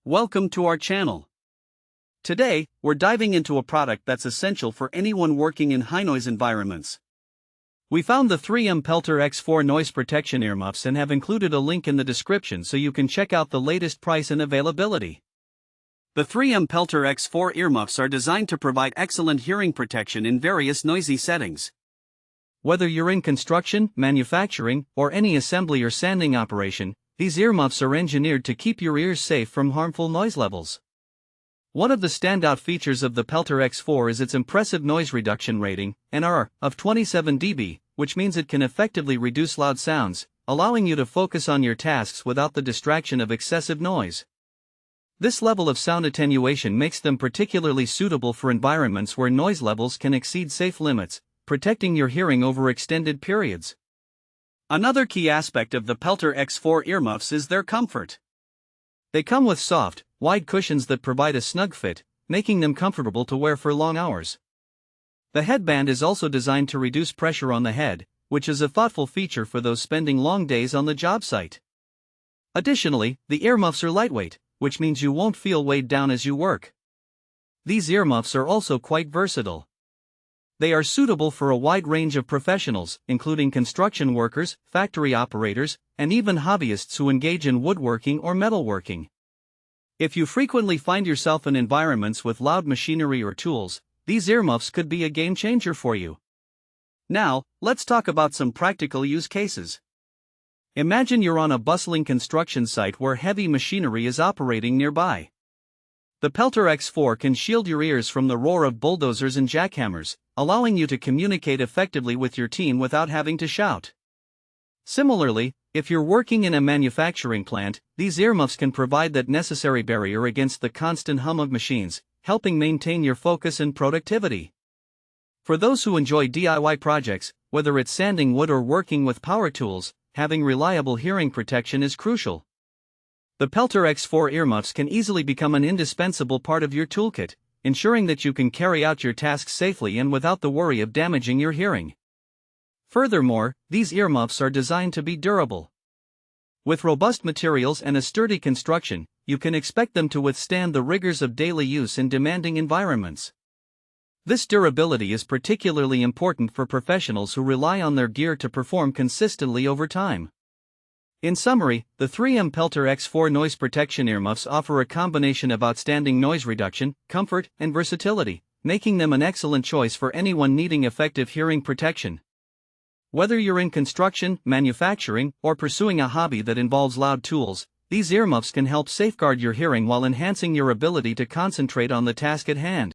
Welcome to our channel. Today, we're diving into a product that's essential for anyone working in high-noise environments. We found the 3M PELTOR X4 noise protection earmuffs and have included a link in the description so you can check out the latest price and availability. The 3M PELTOR X4 earmuffs are designed to provide excellent hearing protection in various noisy settings. Whether you're in construction, manufacturing, or any assembly or sanding operation, these earmuffs are engineered to keep your ears safe from harmful noise levels. One of the standout features of the PELTOR X4 is its impressive noise reduction rating, NR, of 27 dB, which means it can effectively reduce loud sounds, allowing you to focus on your tasks without the distraction of excessive noise. This level of sound attenuation makes them particularly suitable for environments where noise levels can exceed safe limits, protecting your hearing over extended periods. Another key aspect of the PELTOR X4 earmuffs is their comfort. They come with soft, wide cushions that provide a snug fit, making them comfortable to wear for long hours. The headband is also designed to reduce pressure on the head, which is a thoughtful feature for those spending long days on the job site. Additionally, the earmuffs are lightweight, which means you won't feel weighed down as you work. These earmuffs are also quite versatile. They are suitable for a wide range of professionals, including construction workers, factory operators, and even hobbyists who engage in woodworking or metalworking. If you frequently find yourself in environments with loud machinery or tools, these earmuffs could be a game changer for you. Now, let's talk about some practical use cases. Imagine you're on a bustling construction site where heavy machinery is operating nearby. The PELTOR X4 can shield your ears from the roar of bulldozers and jackhammers, allowing you to communicate effectively with your team without having to shout. Similarly, if you're working in a manufacturing plant, these earmuffs can provide that necessary barrier against the constant hum of machines, helping maintain your focus and productivity. For those who enjoy DIY projects, whether it's sanding wood or working with power tools, having reliable hearing protection is crucial. The PELTOR X4 earmuffs can easily become an indispensable part of your toolkit, ensuring that you can carry out your tasks safely and without the worry of damaging your hearing. Furthermore, these earmuffs are designed to be durable. With robust materials and a sturdy construction, you can expect them to withstand the rigors of daily use in demanding environments. This durability is particularly important for professionals who rely on their gear to perform consistently over time. In summary, the 3M PELTOR X4 noise protection earmuffs offer a combination of outstanding noise reduction, comfort, and versatility, making them an excellent choice for anyone needing effective hearing protection. Whether you're in construction, manufacturing, or pursuing a hobby that involves loud tools, these earmuffs can help safeguard your hearing while enhancing your ability to concentrate on the task at hand.